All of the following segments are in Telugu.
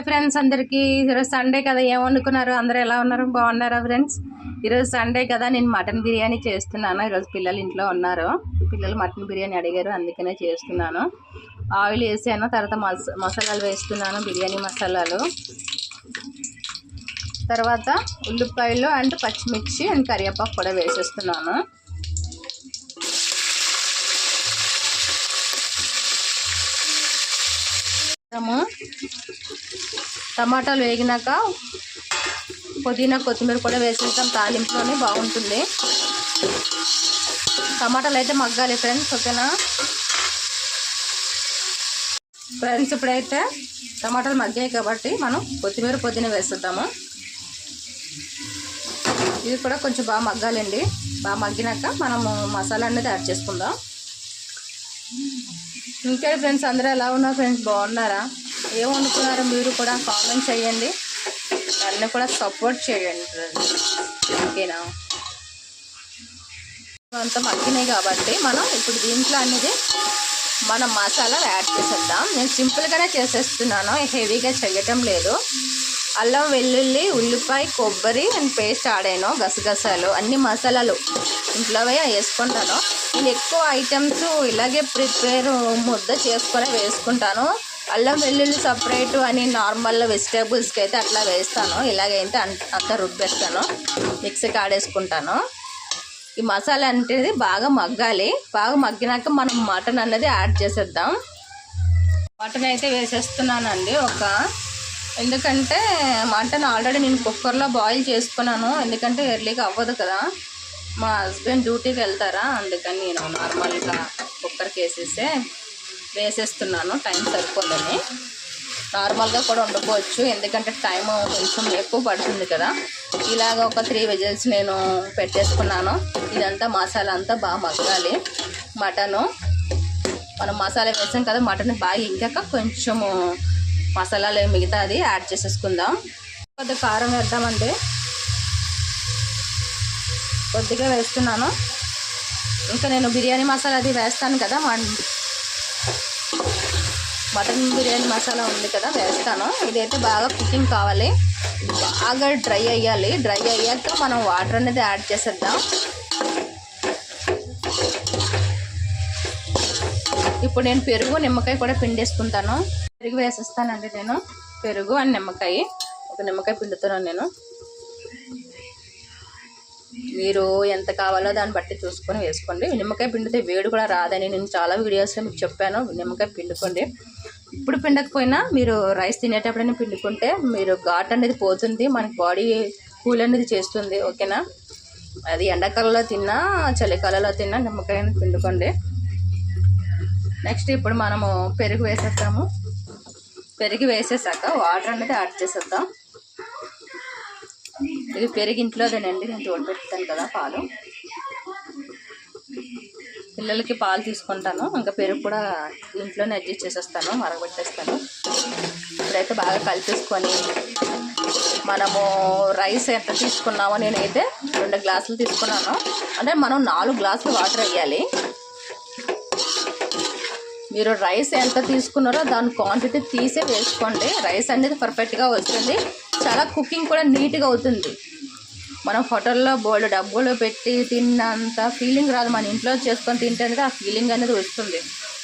ఫ్రెండ్స్ అందరికీ ఈరోజు సండే కదా, ఏం వండుకున్నారు? అందరూ ఎలా ఉన్నారు? బాగున్నారా ఫ్రెండ్స్? ఈరోజు సండే కదా, నేను మటన్ బిర్యానీ చేస్తున్నాను. ఈరోజు పిల్లలు ఇంట్లో ఉన్నారు. పిల్లలు మటన్ బిర్యానీ అడిగారు, అందుకనే చేస్తున్నాను. ఆయిల్ వేసాను, తర్వాత మసాలాలు వేస్తున్నాను, బిర్యానీ మసాలాలు. తర్వాత ఉల్లిపాయలు అండ్ పచ్చిమిర్చి అండ్ కరివేపాకు కూడా వేసేస్తున్నాను. టమాటాలు వేగినాక పుదీనా కొత్తిమీర కూడా వేసేస్తాం. తాలింపులోనే బాగుంటుంది. టమాటాలు అయితే మగ్గాలి ఫ్రెండ్స్, ఓకేనా ఫ్రెండ్స్? ఇప్పుడైతే టమాటాలు మగ్గాయి కాబట్టి మనం కొత్తిమీర పుదీనా వేసేద్దాము. ఇది కూడా కొంచెం బాగా మగ్గాలండి. బాగా మగ్గినాక మనము మసాలా అనేది యాడ్ చేసుకుందాం. ఇంకా ఫ్రెండ్స్ అందరూ ఎలా ఉన్నారు ఫ్రెండ్స్? బాగున్నారా? ఏం వండుకున్నారో మీరు కూడా కామెంట్ చేయండి, నన్ను కూడా సపోర్ట్ చేయండి ఫ్రెండ్స్, ఓకేనా? అంతా మగ్గినాయి కాబట్టి మనం ఇప్పుడు దీంట్లో అనేది మనం మసాలా యాడ్ చేసేద్దాం. నేను సింపుల్గానే చేసేస్తున్నాను, హెవీగా చేయటం లేదు. అల్లం వెల్లుల్లి ఉల్లిపాయ కొబ్బరి అండ్ పేస్ట్ ఆడాను, గసగసాలు అన్ని మసాలాలు ఇంట్లోవే వేసుకుంటాను. నేను ఎక్కువ ఐటమ్స్ ఇలాగే ప్రిపేర్ ముద్ద చేసుకొని వేసుకుంటాను. అల్లం వెల్లుల్లి సపరేటు అని నార్మల్ వెజిటేబుల్స్కి అయితే అట్లా వేస్తాను. ఇలాగైతే అంతా రుబ్బేస్తాను, మిక్సీకి ఆడేసుకుంటాను. ఈ మసాలా అనేది బాగా మగ్గాలి. బాగా మగ్గినాక మనం మటన్ అనేది యాడ్ చేసేద్దాం. మటన్ అయితే వేసేస్తున్నానండి ఎందుకంటే మటన్ ఆల్రెడీ నేను కుక్కర్లో బాయిల్ చేసుకున్నాను. ఎందుకంటే ఎర్లీగా అవ్వదు కదా, మా హస్బెండ్ డ్యూటీకి వెళ్తారా, అందుకని నేను నార్మల్గా కుక్కర్కి వేసేస్తున్నాను. టైం సరిపోదని నార్మల్గా కూడా వండుకోవచ్చు, ఎందుకంటే టైం కొంచెం ఎక్కువ పడుతుంది కదా. ఇలాగ ఒక 3 విజిల్స్ నేను పెట్టేసుకున్నాను. ఇదంతా మసాలా అంతా బాగా మగ్గాలి. మటను మనం మసాలా వేసాం కదా, మటన్ బాగా ఇంకాక కొంచెము మసాలాలు మిగతా అది యాడ్ చేసేసుకుందాం. కొద్దిగా కారం వేద్దామండి, కొద్దిగా వేస్తున్నాను. ఇంకా నేను బిర్యానీ మసాలా అది వేస్తాను కదా, మటన్ బిర్యానీ మసాలా ఉంది కదా, వేస్తాను. ఇదైతే బాగా కుకింగ్ కావాలి, బాగా డ్రై అయ్యాలి. డ్రై అయ్యాక మనం వాటర్ అనేది యాడ్ చేసేద్దాం. ఇప్పుడు నేను పెరుగు నిమ్మకాయ కూడా పిండేసుకుంటాను. పెరుగు వేసేస్తానండి నేను. పెరుగు అండ్ నిమ్మకాయ, ఒక నిమ్మకాయ పిండుతున్నాను నేను. మీరు ఎంత కావాలో దాన్ని బట్టి చూసుకొని వేసుకోండి. నిమ్మకాయ పిండితే వేడి కూడా రాదని నేను చాలా వీడియోస్లో మీకు చెప్పాను. నిమ్మకాయ పిండుకోండి. ఇప్పుడు పిండకపోయినా మీరు రైస్ తినేటప్పుడైనా పిండుకుంటే మీరు ఘాట్ అనేది పోతుంది, మనకి బాడీ కూల్ అనేది చేస్తుంది, ఓకేనా? అది ఎండాకాలంలో తిన్నా చలికాలంలో తిన్నా నిమ్మకాయని పిండుకోండి. నెక్స్ట్ ఇప్పుడు మనము పెరుగు వేసేద్దాము. పెరుగు వేసేసాక వాటర్ అనేది యాడ్ చేసేద్దాం. ఇది పెరుగు ఇంట్లోదేనండి, నేను తోడుపెడతాను కదా పాలు. పిల్లలకి పాలు తీసుకుంటాను, ఇంకా పెరుగు కూడా ఇంట్లోనే అడ్జస్ట్ చేసేస్తాను, మరగబెట్టేస్తాను. ఇప్పుడైతే బాగా కలిపేసుకొని మనము రైస్ ఎంత తీసుకున్నామో, నేనైతే 2 గ్లాసులు తీసుకున్నాను. అంటే మనం 4 గ్లాసులు వాటర్ వేయాలి. మీరు రైస్ ఎంత తీసుకున్నారో దాని క్వాంటిటీ తీసే వేసుకోండి. రైస్ అనేది పర్ఫెక్ట్గా వస్తుంది, చాలా కుకింగ్ కూడా నీట్గా అవుతుంది. మనం హోటల్లో బోల్డ్ డబ్బులు పెట్టి తిన్నంత ఫీలింగ్ రాదు, మన ఇంట్లో చేసుకొని తింటే అనేది ఆ ఫీలింగ్ అనేది వస్తుంది.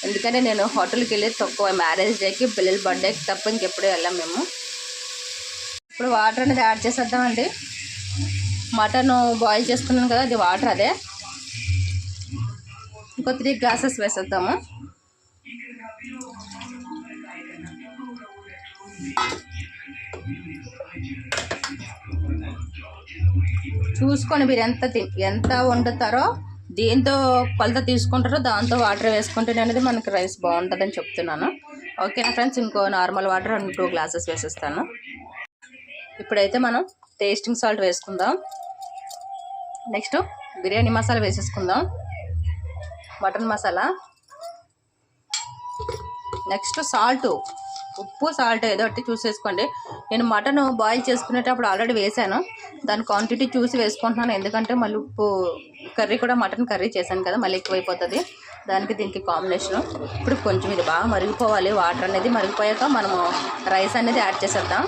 ఎందుకంటే నేను హోటల్కి వెళ్ళేది తక్కువ, మ్యారేజ్ డేకి, పిల్లల బర్త్డేకి తప్ప ఇంకెప్పుడు వెళ్ళాం మేము. ఇప్పుడు వాటర్ అనేది యాడ్ చేసేద్దామండి. మటన్ బాయిల్ చేసుకున్నాను కదా, అది వాటర్ అదే. ఇంకో 3 గ్లాసెస్ వేసేద్దాము. చూసుకొని మీరు ఎంత వండుతారో, దేంతో కొలత తీసుకుంటారో దాంతో వాటర్ వేసుకుంటే అనేది మనకి రైస్ బాగుంటుందని చెప్తున్నాను, ఓకేనా ఫ్రెండ్స్? ఇంకో నార్మల్ వాటర్ 2 గ్లాసెస్ వేసేస్తాను. ఇప్పుడైతే మనం టేస్టింగ్ సాల్ట్ వేసుకుందాం. నెక్స్ట్ బిర్యానీ మసాలా వేసేసుకుందాం, మటన్ మసాలా. నెక్స్ట్ సాల్ట్, ఉప్పు సాల్ట్ ఏదో ఒకటి చూసేసుకోండి. నేను మటన్ బాయిల్ చేసుకునేటప్పుడు ఆల్రెడీ వేసాను, దాని క్వాంటిటీ చూసి వేసుకుంటున్నాను. ఎందుకంటే మళ్ళీ ఉప్పు కర్రీ కూడా మటన్ కర్రీ చేశాను కదా, మళ్ళీ ఎక్కువైపోతుంది. దానికి దీనికి కాంబినేషను. ఇప్పుడు కొంచెం ఇది బాగా మరిగిపోవాలి. వాటర్ అనేది మరిగిపోయాక మనము రైస్ అనేది యాడ్ చేసేద్దాం.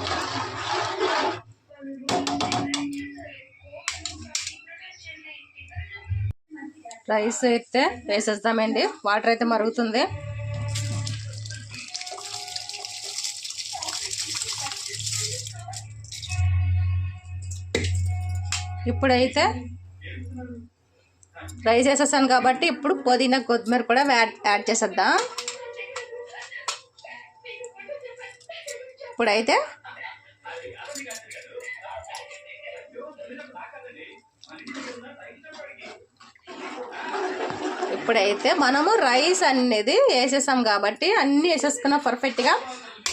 రైస్ అయితే వేసేద్దామండి. వాటర్ అయితే మరుగుతుంది. ఇప్పుడైతే రైస్ వేసేసాను కాబట్టి ఇప్పుడు పుదీనా కొత్తిమీర కూడా యాడ్ చేసేద్దాం. ఇప్పుడైతే మనము రైస్ అనేది వేసేసాం కాబట్టి అన్నీ వేసేసుకున్నాం పర్ఫెక్ట్గా.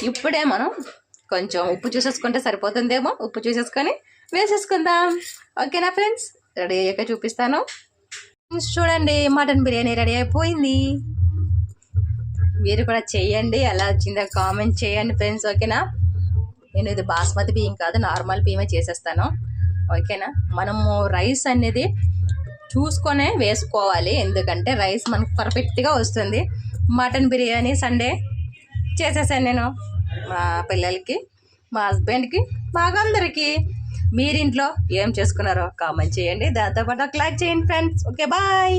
ఇప్పుడే మనం కొంచెం ఉప్పు చూసేసుకుంటే సరిపోతుందేమో. ఉప్పు చూసేసుకొని వేసేసుకుందాం. ఓకేనా ఫ్రెండ్స్? రెడీ అయ్యాక చూపిస్తాను. చూడండి, మటన్ బిర్యానీ రెడీ అయిపోయింది. మీరు కూడా చేయండి. ఎలా వచ్చిందో కామెంట్ చేయండి ఫ్రెండ్స్. ఓకేనా? నేను ఇది బాస్మతి బియ్యం కాదు, నార్మల్ బియ్యమే చేసేస్తాను. ఓకేనా? మనము రైస్ అనేది చూసుకొనే వేసుకోవాలి, ఎందుకంటే రైస్ మనకు పర్ఫెక్ట్గా వస్తుంది. మటన్ బిర్యానీ సండే చేసేసాను నేను మా పిల్లలకి, మా హస్బెండ్కి, మాకందరికీ. మీరింట్లో ఏం చేసుకున్నారో కామెంట్ చేయండి. దాంతోపాటు ఒక లైక్ చేయండి ఫ్రెండ్స్. Okay, bye.